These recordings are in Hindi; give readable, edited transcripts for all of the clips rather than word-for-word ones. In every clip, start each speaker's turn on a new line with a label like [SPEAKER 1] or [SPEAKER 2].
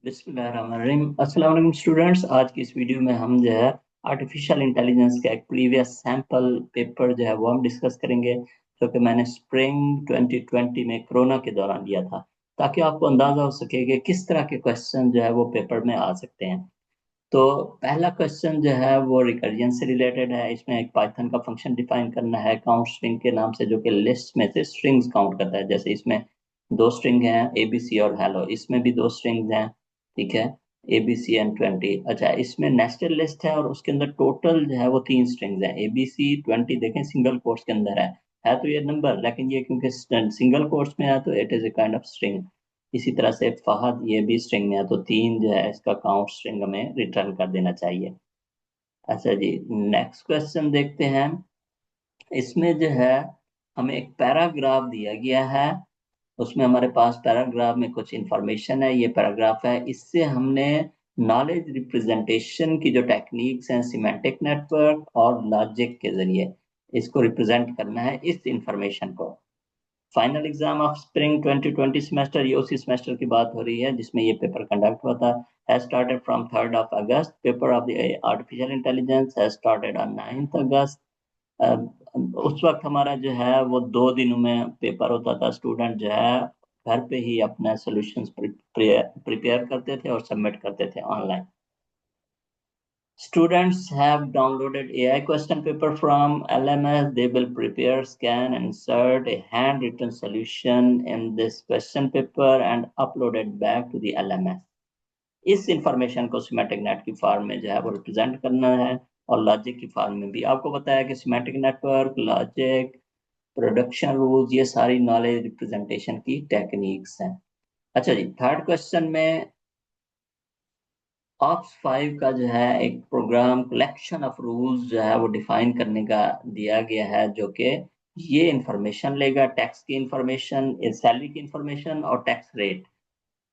[SPEAKER 1] बिस्मिल्लाहिर्रहमानिर्रहीम। अस्सलाम वालेकुम स्टूडेंट्स। आज की इस वीडियो में हम जो है आर्टिफिशियल इंटेलिजेंस का एक प्रीवियस सैंपल पेपर जो है वो हम डिस्कस करेंगे, जो कि मैंने स्प्रिंग 2020 में कोरोना के दौरान दिया था, ताकि आपको अंदाजा हो सके कि किस तरह के क्वेश्चन जो है वो पेपर में आ सकते हैं। तो पहला क्वेश्चन जो है वो रिकर्जन से रिलेटेड है। इसमें एक पाइथन का फंक्शन डिफाइन करना है काउंट स्ट्रिंग के नाम से, जो कि लिस्ट में से स्ट्रिंग्स काउंट करता है। जैसे इसमें दो स्ट्रिंग हैं, एबीसी और हेलो। इसमें भी दो स्ट्रिंग्स हैं, ठीक है, एबीसी एंड 20। अच्छा, इसमें नेस्टेड लिस्ट है और उसके अंदर टोटल जो है वो तीन स्ट्रिंग्स हैं, एबीसी 20। देखें सिंगल कोट्स के अंदर है तो ये नंबर, लेकिन ये क्योंकि सिंगल कोट्स में है तो it is a kind of string. इसी तरह से फहद ये भी स्ट्रिंग है, तो तीन जो है इसका काउंट स्ट्रिंग हमें रिटर्न कर देना चाहिए। अच्छा जी, नेक्स्ट क्वेश्चन देखते हैं। इसमें जो है हमें एक पैराग्राफ दिया गया है। उसमें हमारे पास पैराग्राफ में कुछ इंफॉर्मेशन है। ये पैराग्राफ है, इससे हमने नॉलेज रिप्रेजेंटेशन की जो टेक्निक्स हैं, सिमेंटिक नेटवर्क और लॉजिक के जरिए इसको रिप्रेजेंट करना है, इस इंफॉर्मेशन को। Final exam of spring 2020 semester, ये उसी सेमेस्टर की बात हो रही है जिसमें ये पेपर कंडक्ट हुआ था। Has started from 3rd of August। Paper of the artificial intelligence has started on 9th August। उस वक्त हमारा जो है वो 2 दिनों में पेपर होता था। स्टूडेंट जो है घर पे ही अपना सॉल्यूशंस प्रिपेयर करते थे और सबमिट करते थे online. Students have downloaded AI question paper from LMS. They will prepare, scan, and insert a handwritten solution in this question paper and upload it back to the LMS. इस इंफॉर्मेशन को सिमेटिक नेट की फॉर्म में जो है वो रिप्रेजेंट करना है, और लॉजिक की फॉर्म में भी। आपको पता है कि semantic network, logic, production rules, ये सारी नॉलेज रिप्रेजेंटेशन की टेक्निक्स हैं। अच्छा जी, थर्ड क्वेश्चन में ऑप्स 5 का जो है एक प्रोग्राम कलेक्शन ऑफ रूल्स जो है वो डिफाइन करने का दिया गया है, जो कि ये इंफॉर्मेशन लेगा, टैक्स की इंफॉर्मेशन, सैलरी की इंफॉर्मेशन और टैक्स रेट।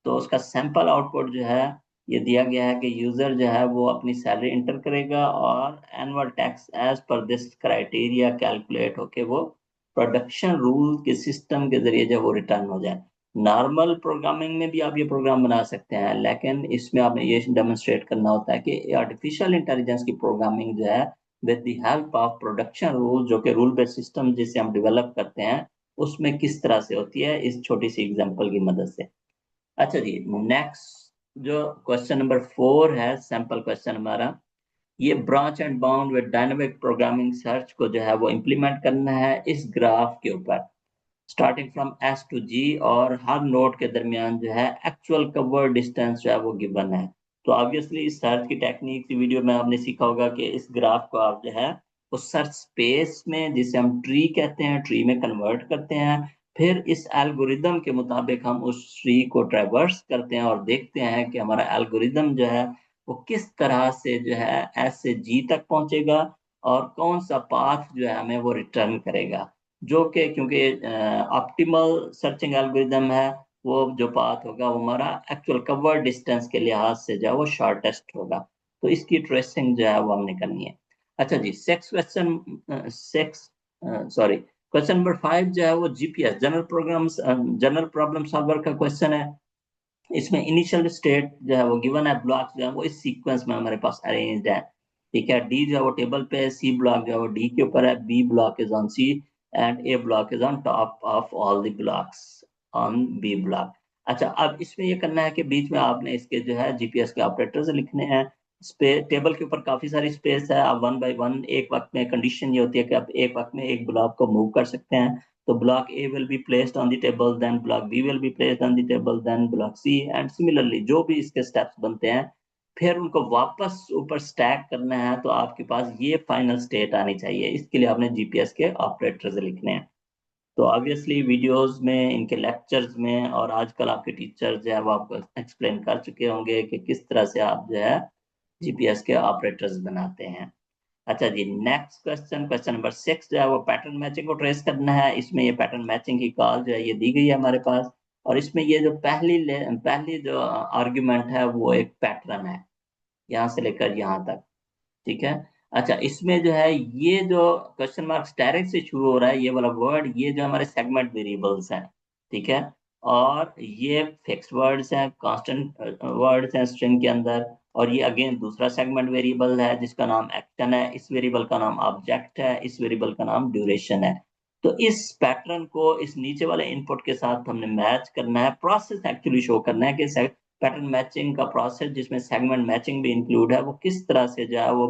[SPEAKER 1] तो उसका सैंपल आउटपुट जो है ये दिया गया है कि यूजर जो है वो अपनी सैलरी इंटर करेगा और annual tax as per this criteria calculate होके वो प्रोडक्शन रूल के सिस्टम के जरिए जो वो रिटर्न हो जाए। नॉर्मल प्रोग्रामिंग में भी आप ये प्रोग्राम बना सकते हैं, लेकिन इसमें आपने ये डेमोन्स्ट्रेट करना होता है कि आर्टिफिशियल इंटेलिजेंस की प्रोग्रामिंग जो है with the help of production rule, जो कि रूल बेस्ड सिस्टम जिसे हम डेवलप करते हैं, उसमें किस तरह से होती है, इस छोटी सी एग्जांपल की मदद से। अच्छा जी, नेक्स्ट जो क्वेश्चन नंबर 4 है, सैंपल क्वेश्चन हमारा, ये branch and bound with dynamic programming search को जो है वो इम्प्लीमेंट करना है इस ग्राफ के ऊपर, स्टार्टिंग फ्रॉम एस टू जी, और हर नोड के दरमियान जो है एक्चुअल कवर डिस्टेंस जो है वो गिवन है। तो ऑब्वियसली इस सर्च की टेक्निक की वीडियो में आपने सीखा होगा कि इस ग्राफ को आप जो है उस सर्च स्पेस में, जिसे हम ट्री कहते हैं, ट्री में कन्वर्ट करते हैं। फिर इस एल्गोरिदम के मुताबिक हम उस ट्री को ट्रेवर्स करते हैं और देखते हैं कि हमारा एल्गोरिदम जो है वो किस तरह से जो है एस से जी तक पहुंचेगा, और कौन सा पाथ जो है हमें वो रिटर्न करेगा, जो कि क्योंकि ऑप्टिमल सर्चिंग एल्गोरिदम है, वो जो पाथ होगा वो हमारा एक्चुअल कवर डिस्टेंस के लिहाज से जो है वो शॉर्टेस्ट होगा। तो इसकी ट्रेसिंग जो है वो हमने करनी है। अच्छा जी, सिक्स सॉरी क्वेश्चन नंबर 5 जो है वो जीपीएस जनरल प्रॉब्लम सॉल्वर का क्वेश्चन है। इसमें इनिशियल स्टेट जो है वो गिवन है, ब्लॉक्स जो है वो इस सीक्वेंस में हमारे पास अरेंज्ड है। ठीक है, डी जो है वो टेबल पे है, सी ब्लॉक जो है वो डी के ऊपर है, B block is on C, and A block is on top of all the blocks on B block. अच्छा, अब इसमें ये करना है कि बीच में आपने इसके जो है जीपीएस के ऑपरेटर्स लिखने हैं। टेबल के ऊपर काफी सारी स्पेस है, आप वन बाय वन एक वक्त में, कंडीशन ये होती है कि आप एक वक्त में एक ब्लॉक को मूव कर सकते हैं। So block A will be placed on the table, then block B will be placed on the table, then block C, and similarly जो भी इसके steps बनते हैं, फिर उनको वापस ऊपर स्टैक करना है। तो आपके पास ये फाइनल स्टेट आनी चाहिए। इसके लिए आपने जीपीएस के ऑपरेटर्स लिखने हैं। तो ऑब्वियसली वीडियोस में, इनके लेक्चर्स में, और आजकल आपके टीचर जो है वो आपको एक्सप्लेन कर चुके होंगे कि किस तरह से आप जो है जीपीएस के ऑपरेटर्स बनाते हैं। अच्छा जी, नेक्स्ट क्वेश्चन, क्वेश्चन नंबर 6 जो है वो पैटर्न मैचिंग को ट्रेस करना है। इसमें ये पैटर्न मैचिंग की कॉल जो है ये दी गई है हमारे पास, और इसमें ये जो पहली जो आर्ग्यूमेंट है वो एक पैटर्न है, यहाँ से लेकर यहाँ तक। ठीक है। अच्छा, इसमें जो है ये जो क्वेश्चन मार्क डायरेक्ट से शुरू हो रहा है, ये वाला वर्ड, ये जो हमारे सेगमेंट वेरिएबल्स हैं। ठीक है, और ये फिक्स्ड वर्ड्स हैं, कांस्टेंट वर्ड्स हैं स्ट्रिंग के अंदर। और ये अगेन दूसरा सेगमेंट वेरिएबल है जिसका नाम एक्शन है, इस वेरिएबल का नाम ऑब्जेक्ट है, इस वेरिएबल का नाम ड्यूरेशन है। तो इस पैटर्न को इस नीचे वाले इनपुट के साथ हमने मैच करना है, प्रोसेस एक्चुअली शो करना है कि पैटर्न मैचिंग का प्रोसेस जिसमें सेगमेंट मैचिंग भी इंक्लूड है वो किस तरह से जो है वो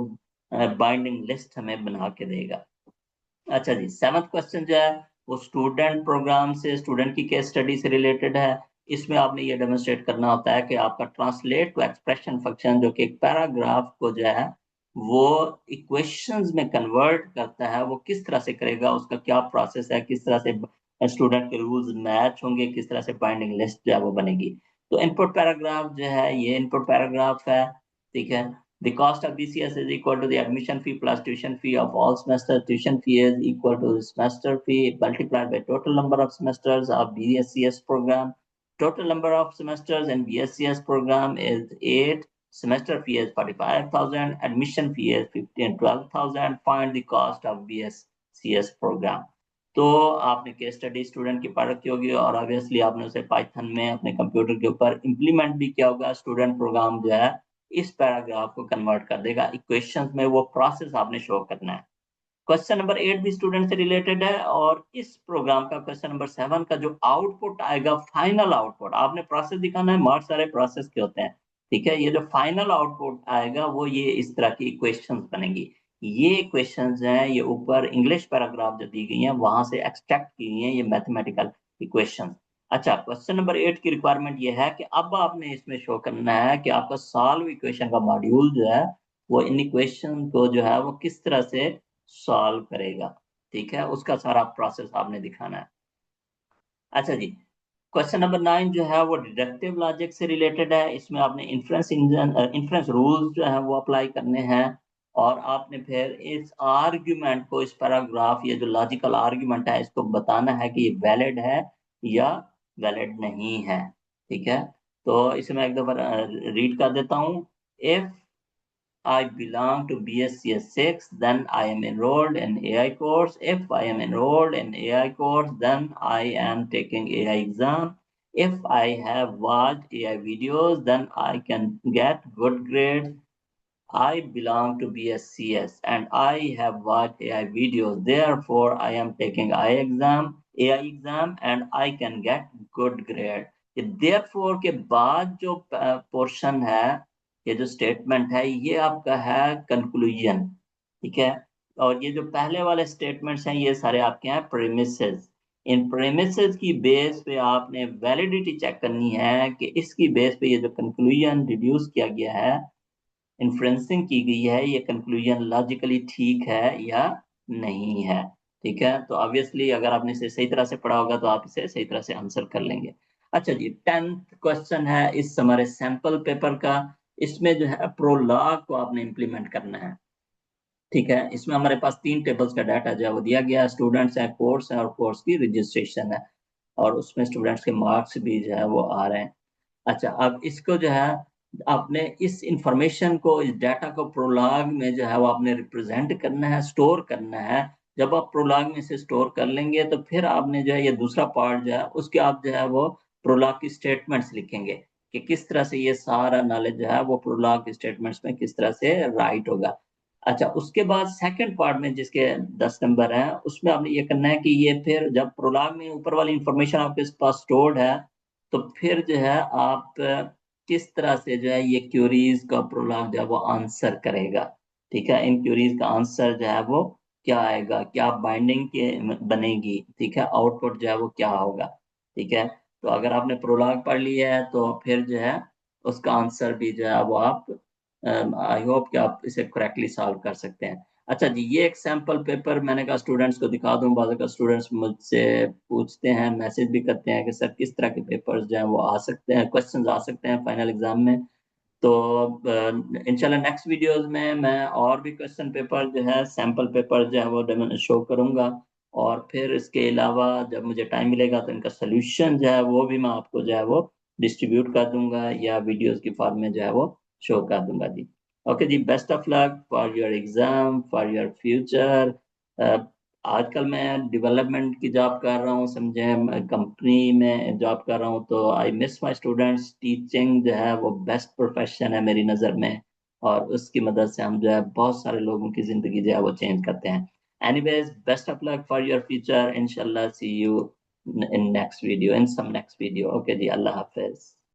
[SPEAKER 1] बाइंडिंग लिस्ट हमें बना के देगा। अच्छा जी, सेवंथ क्वेश्चन जो है वो स्टूडेंट प्रोग्राम से, स्टूडेंट की केस स्टडी से रिलेटेड है। इसमें आपने ये डेमोन्स्ट्रेट करना होता है कि आपका ट्रांसलेट टू एक्सप्रेशन फंक्शन जो कि एक पैराग्राफ को जो है वो इक्वेशंस में कन्वर्ट करता है, वो किस तरह से करेगा, उसका क्या प्रोसेस है, किस तरह से स्टूडेंट के रूल्स मैच होंगे, किस तरह से बाइंडिंग लिस्ट जो है वो बनेगी। तो इनपुट पैराग्राफ जो है ये इनपुट पैराग्राफ है, ठीक है। The cost of BCS is equal to the admission fee plus tuition fee of all semesters. Tuition fee is equal to the semester fee multiplied by total number of semesters of BSCS program. Total number of semesters in BSCS program is 8. Semester fee is 45,000. Admission fee is 12,000. Find the cost of BSCS program. तो आपने केस स्टडी स्टूडेंट की पढ़ रखी होगी और ऑब्वियसली आपने उसे पाइथन में अपने कंप्यूटर के ऊपर इंप्लीमेंट भी किया होगा। स्टूडेंट प्रोग्राम जो है इस पैराग्राफ को कन्वर्ट कर देगा इक्वेशंस में, वो प्रोसेस आपने शो करना है। क्वेश्चन नंबर 8 भी स्टूडेंट से रिलेटेड है और इस प्रोग्राम का क्वेश्चन नंबर 7 का जो आउटपुट आएगा, फाइनल आउटपुट, आपने प्रोसेस दिखाना है, बहुत सारे प्रोसेस के होते हैं, ठीक है। ये जो फाइनल आउटपुट आएगा वो ये इस तरह की इक्वेशंस बनेंगी। ये इक्वेशंस हैं, ये ऊपर इंग्लिश पैराग्राफ जो दी गई हैं वहां से एक्सट्रैक्ट की गई हैं ये मैथमेटिकल इक्वेशंस। अच्छा, क्वेश्चन नंबर 8 की रिक्वायरमेंट ये है कि अब आपने इसमें शो करना है कि आपका सॉल्व इक्वेशन का मॉड्यूल जो है वो इन इक्वेशन को जो है वो किस तरह से सॉल्व करेगा, ठीक है, उसका सारा प्रोसेस आपने दिखाना है। अच्छा जी, क्वेश्चन नंबर 9 जो है वो डिडक्टिव लॉजिक से रिलेटेड है। इसमें आपने इन्फ्रेंस रूल्स जो है वो अप्लाई करने हैं और आपने फिर इस आर्ग्यूमेंट को, इस पैराग्राफ, ये जो लॉजिकल आर्ग्यूमेंट है इसको बताना है कि ये वैलिड है या वैलिड नहीं है, ठीक है। तो इसे मैं एक दफा रीड कर देता हूँ। If I belong to BSCS 6, then I am enrolled in AI course. If I am enrolled in AI course, then I am taking AI exam. If I have watched AI videos, then I can get good grades. I belong to BSCS and I have watched AI videos. Therefore, I am taking AI exam and I can get good grade. Therefore के बाद जो पोर्शन है, ये जो स्टेटमेंट है ये आपका है कंक्लूजन, ठीक है। और ये जो पहले वाले स्टेटमेंट्स हैं ये सारे आपके हैं प्रेमिसेस। इन प्रेमिसेस की बेस पे आपने वैलिडिटी चेक करनी है कि इसकी बेस पे ये जो कंक्लूजन डिड्यूस किया गया है, इन्फ्रेंसिंग की गई है, ये कंक्लूजन लॉजिकली ठीक है या नहीं है, ठीक है। तो ऑब्वियसली अगर आपने इसे सही तरह से पढ़ा होगा तो आप इसे सही तरह से आंसर कर लेंगे। अच्छा जी, 10th क्वेश्चन है इस हमारे सैंपल पेपर का। इसमें जो है प्रोलॉग को आपने इंप्लीमेंट करना है, ठीक है। इसमें हमारे पास 3 टेबल्स का डाटा जो है वो दिया गया है, स्टूडेंट्स है, कोर्स है और कोर्स की रजिस्ट्रेशन है, और उसमें स्टूडेंट्स के मार्क्स भी जो है वो आ रहे हैं। अच्छा, अब इसको जो है आपने इस इंफॉर्मेशन को, इस डाटा को प्रोलॉग में जो है वो आपने रिप्रेजेंट करना है, स्टोर करना है। जब आप प्रोलॉग में से स्टोर कर लेंगे तो फिर आपने जो है ये दूसरा पार्ट जो है उसके आप जो है वो प्रोलॉग की स्टेटमेंट्स लिखेंगे कि किस तरह से ये सारा नॉलेज जो है वो प्रोलॉग की स्टेटमेंट्स में किस तरह से राइट होगा। अच्छा, उसके बाद सेकंड पार्ट में जिसके 10 नंबर हैं उसमें आपने ये करना है कि ये फिर जब प्रोलॉग में ऊपर वाली इंफॉर्मेशन आपके पास स्टोर्ड है तो फिर जो है आप किस तरह से जो है ये क्यूरीज का प्रोलॉग जो है वो आंसर करेगा, ठीक है। इन क्यूरीज का आंसर जो है वो क्या आएगा, क्या बाइंडिंग के बनेगी, ठीक है, आउटपुट जो है वो क्या होगा, ठीक है। तो अगर आपने प्रोलॉग पढ़ लिया है तो फिर जो है उसका आंसर भी जो है वो आप, आई होप कि आप इसे करेक्टली सॉल्व कर सकते हैं। अच्छा जी, ये एक सैंपल पेपर मैंने कहा स्टूडेंट्स को दिखा दूं। बाद का स्टूडेंट्स मुझसे पूछते हैं, मैसेज भी करते हैं कि सर किस तरह के पेपर्स जो हैं वो आ सकते हैं, क्वेश्चंस आ सकते हैं फाइनल एग्जाम में। तो इंशाल्लाह नेक्स्ट वीडियोस में मैं और भी क्वेश्चन पेपर जो है, सैंपल पेपर जो है वो शो करूंगा। और फिर इसके अलावा जब मुझे टाइम मिलेगा तो इनका सोल्यूशन जो है वो भी मैं आपको जो है वो डिस्ट्रीब्यूट कर दूंगा या वीडियोस की फॉर्म में जो है वो शो कर दूंगा जी। ओके जी, best of luck for your exam, for your future. आजकल मैं डेवलपमेंट की जॉब कर रहा हूँ, समझे, कंपनी में जॉब कर रहा हूँ, तो I miss my students. Teaching जो है वो बेस्ट प्रोफेशन है मेरी नज़र में, और उसकी मदद से हम जो है बहुत सारे लोगों की ज़िंदगी जो है वो चेंज करते हैं। Anyways, best of luck for your future, इंशाल्लाह see you in next video, in some next video. Okay जी, अल्लाह हाफिज।